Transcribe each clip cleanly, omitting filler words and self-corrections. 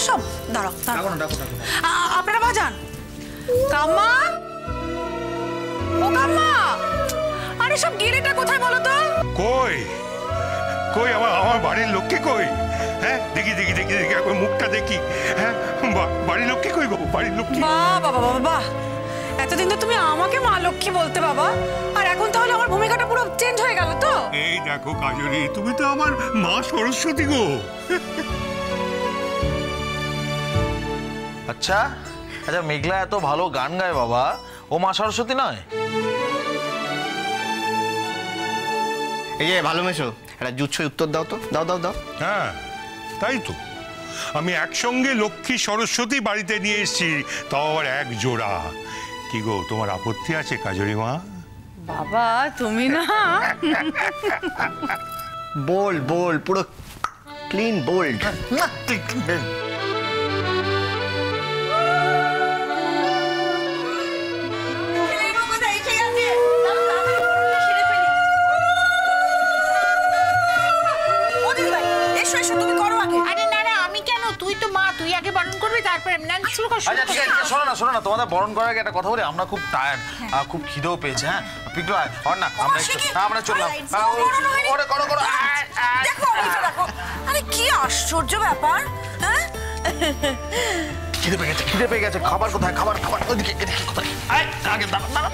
সব? দাঁড়াও আপনারা বাজান। কাম্মা, ও কাম্মা, আরে সব গিরেটা কোথায় বলো তো? কই কই আমার বাড়ির লক্ষ্মী কই? হ্যাঁ দেখি দেখি দেখি দেখি একবার মুখটা দেখি। হ্যাঁ বাড়ির লক্ষ্মী কই বাবু? বাড়ির লক্ষ্মী। বাবা বাবা বাবা, এতদিন তো তুমি আমাকে মা লক্ষ্মী বলতে বাবা, আর এখন তাহলে আমার ভূমিকাটা পুরো চেঞ্জ হয়ে গেল তো? এই দেখো কাজরি, তুমি তো আমার মা সরস্বতী গো। আচ্ছা আচ্ছা, মেঘলা এত ভালো গান গায় বাবা, ও মা সরস্বতী নয়? এই যে ভালো মেশো, একটা জুচ্ছই উত্তর দাও তো, দাও দাও দাও। হ্যাঁ তাই তো, আমি একসঙ্গে লক্ষ্মী সরস্বতী বাড়িতে নিয়ে এসেছি, তাও আবার এক জোড়া। কি গো, তোমার আপত্তি আছে কাজরি মা? বাবা তুমি না বোল্ড বোল্ড, পুরো ক্লিন বোল্ড। শোনো না, তোমাদের বরণ করার আগে একটা কথা বলি, আমরা খুব টায়ার্ড, খুব খিদেও পেয়েছে। হ্যাঁ পিকলু না, আমরা চললাম। আরে কি আশ্চর্য ব্যাপার! হ্যাঁ খিদে পেয়ে গেছে, খাবার কোথায়? খাবার ওইদিকে, এদিকে কোথায়? আগে দাঁড়া।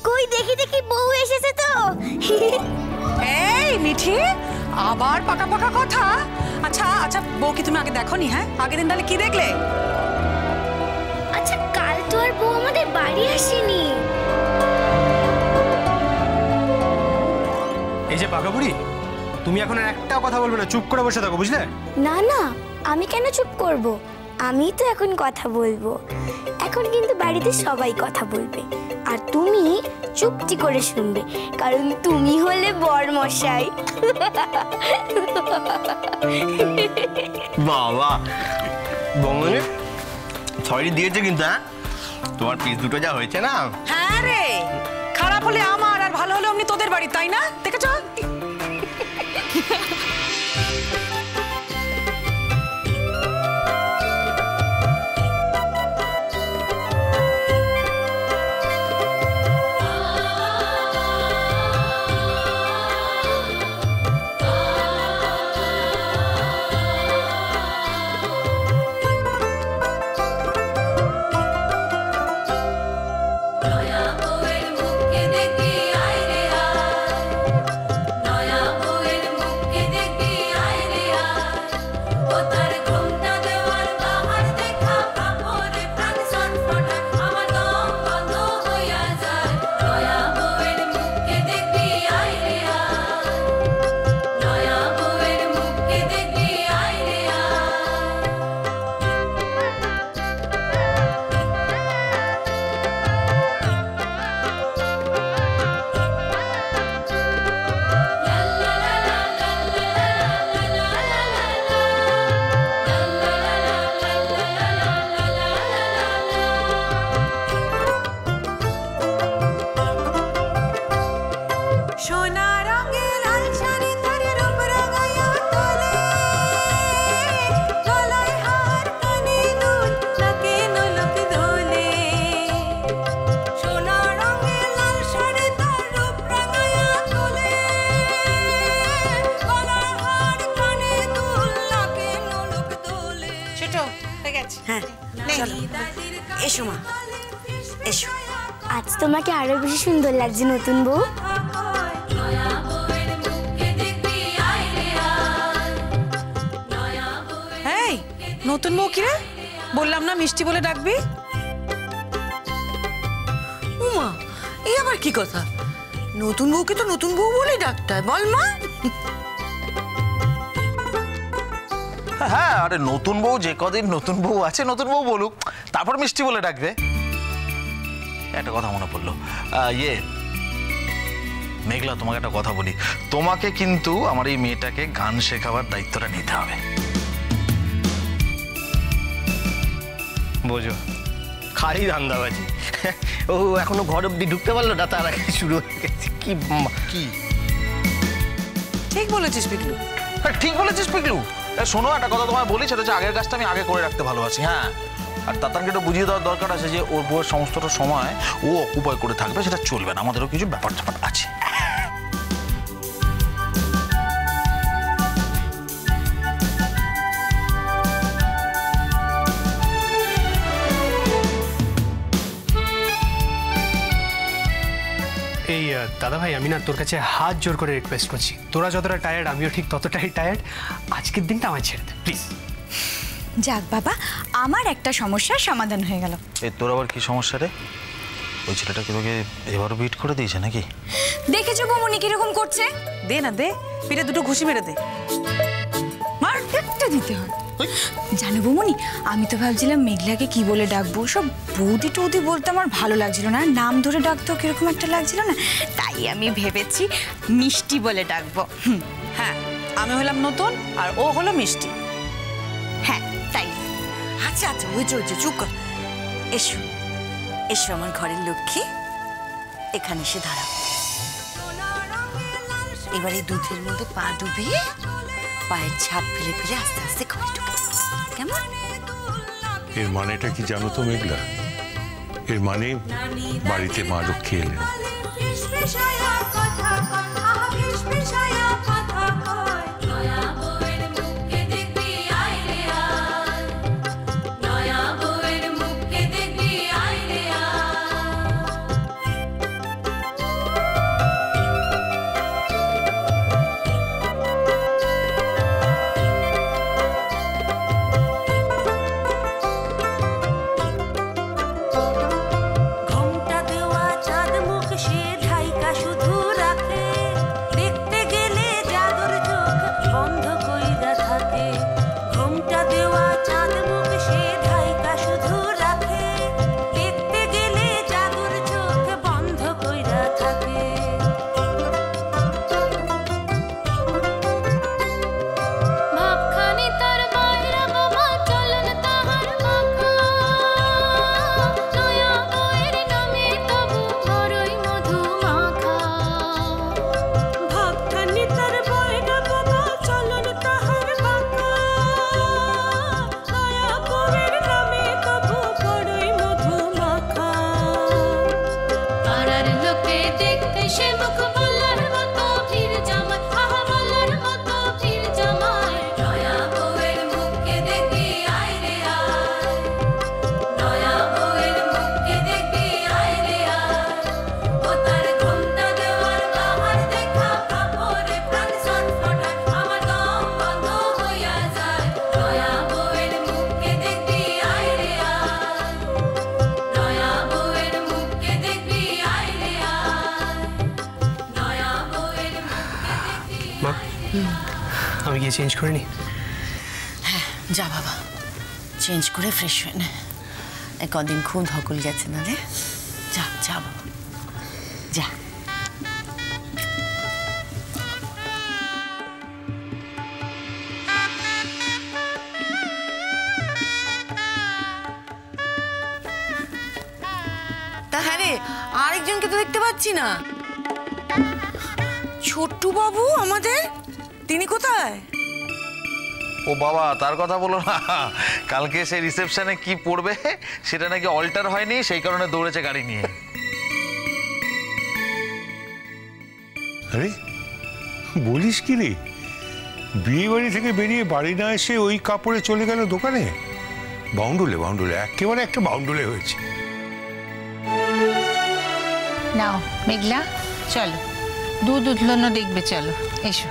কই দেখি দেখি, বউ এসেছে তো। এই মিঠি, আবার পাকা পাকা কথা। আচ্ছা আচ্ছা, বউ কি তুমি আগে দেখোনি? হ্যাঁ আগের দিন তাহলে কি দেখলে? আচ্ছা কাল তো আর বউ আমাদের বাড়ি আসেনি। এই যে পাকা বুড়ি, তুমি এখন একটা কথা বলবে না, চুপ করে বসে থাকো, বুঝলে? না না, আমি কেন চুপ করব? আমি তো এখন কথা বলবো। এখন কিন্তু বাড়িতে সবাই কথা বলবে, আর তুমি চুপটি করে শুনবে, কারণ তুমি হলে বরমশাই। বাবা বঙ্গনে সরি দিয়েছে কিন্তু। হ্যাঁ তোমার পিস দুটো যা হয়েছে না। হ্যাঁ রে, খারাপ হলে আমার আর ভালো হলে অমনি তোদের বাড়ি, তাই না? দেখেছ? এসো মা, এসো। আজ তোমাকে আরো বেশি সুন্দর লাগছে নতুন বউ। এই নতুন বউ কি রে? বললাম না মিষ্টি বলে ডাকবি। উমা, এই আবার কি কথা? নতুন বউকে তো নতুন বউ বলে ডাকতে হয়, বল মা। হ্যাঁ, আরে নতুন বউ যে কদিন নতুন বউ আছে, নতুন বউ বলুক, তারপর মিষ্টি বলে ডাকবে। একটা কথা মনে পড়লো, মেঘলা, তোমাকে একটা কথা বলি, তোমাকে কিন্তু আমার এই মেয়েটাকে গান শেখাবার দায়িত্বটা নিতে হবে। বোঝো, খালি ধান্দাবাজি। ও এখনো ঘর অব্দি ঢুকতে পারলো না, তার আগে শুরু হয়ে গেছে। কি কি ঠিক বলেছিস পিকলু। ঠিক বলেছিস পিকলু। শোনো, একটা কথা তোমায় বলি, সেটা হচ্ছে আগের কাজটা আমি আগে করে রাখতে ভালোবাসি। হ্যাঁ, আর তাতানকে একটু বুঝিয়ে দেওয়ার দরকার আছে যে ওর বউয়ের সমস্তটা সময় ও অকুপায় করে থাকবে, সেটা চলবে না, আমাদেরও কিছু ব্যাপার ট্যাপার আছে। এই দাদা ভাই, আমি না তোর কাছে হাত জোর করে রিকোয়েস্ট করছি, তোরা যতটা টায়ার্ড আমিও ঠিক ততটাই টায়ার্ড, আজকের দিনটা আমায় ছেড়ে দে প্লিজ। যাক বাবা, আমার একটা সমস্যার সমাধান হয়ে গেল। এই তোর আবার কি সমস্যা রে? ওই ছেলেটা কি তোকে এবারও বিট করে দিয়েছে নাকি? দেখেছো বৌমনি কিরকম করছে? দে না, দে পিঠে দুটো ঘুষি মেরে দে। মার একটা দিতে হয়। জানো বৌমনি, আমি তো ভাবছিলাম মেঘলাকে কি বলে ডাকবো, সব বৌদি টৌদি বলতে আমার ভালো লাগছিল না, নাম ধরে ডাকতেও কিরকম একটা লাগছিল না, তাই আমি ভেবেছি মিষ্টি বলে ডাকবো। হ্যাঁ, আমি হলাম নতুন আর ও হলো মিষ্টি। হ্যাঁ তাই। আচ্ছা আচ্ছা, ওই চুপ কর। এসো এসো আমার ঘরের লক্ষ্মী, এখানে এসে দাঁড়াও। এবারে দুধের মধ্যে পা ডুবিয়ে পায়ের ছাপ ফেলে ফেলে আস্তে আস্তে ঘরে ঢুকে, কেমন? এর মানেটা কি জানো তো মেঘলা? এর মানে বাড়িতে মা লক্ষ্মী এলেন। আমি গিয়ে চেঞ্জ করে নি। হ্যাঁ যা বাবা, চেঞ্জ করে ফ্রেশ হয়ে নে, কদিন খুব ধকল গেছে না রে। যা যা বাবা যা। তা হ্যাঁ রে, আরেকজনকে তো দেখতে পাচ্ছি না। ছোট্টু বাবু আমাদের, তিনি কোথায়? ও বাবা, তার কথা বলো না, কালকে সেই রিসেপশনে কি পড়বে সেটা নাকি অল্টার হয়নি, সেই কারণে দৌড়েছে গাড়ি নিয়ে। আরে বলিস কি রে, বিয়ে বাড়ি থেকে বেরিয়ে বাড়ি না এসে ওই কাপড়ে চলে গেল দোকানে? বাউন্ডুলে বাউন্ডুলে, একেবারে একটা বাউন্ডুলে হয়েছে। নাও মেঘলা, চলো দুধ উঠলো দেখবে, চলো এসো।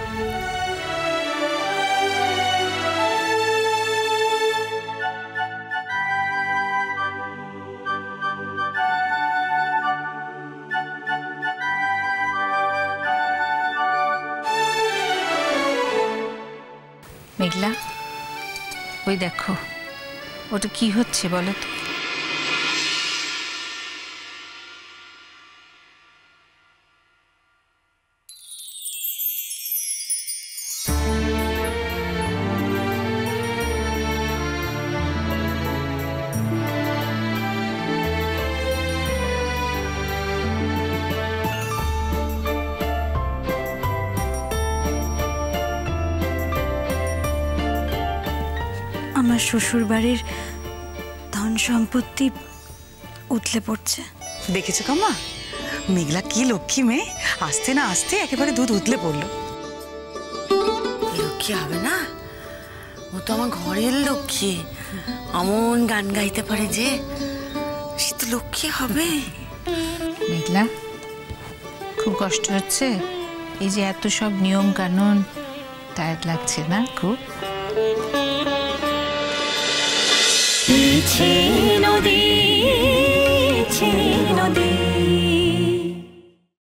মেঘলা, ওই দেখো ওটা কি হচ্ছে বলো তো? আমার শ্বশুর বাড়ির ধন সম্পত্তি উতলে পড়ছে। দেখেছো কাম্মা, মেঘলা কি লক্ষ্মী মেয়ে, আসতে না আসতে একেবারে দুধ উতলে পড়লো। লক্ষ্মী হবে না? ও তো আমার ঘরের লক্ষ্মী, এমন গান গাইতে পারে যে, সে তো লক্ষ্মী হবে। মেঘলা, খুব কষ্ট হচ্ছে? এই যে এত সব নিয়ম কানুন, টায়ার্ড লাগছে না খুব? নদী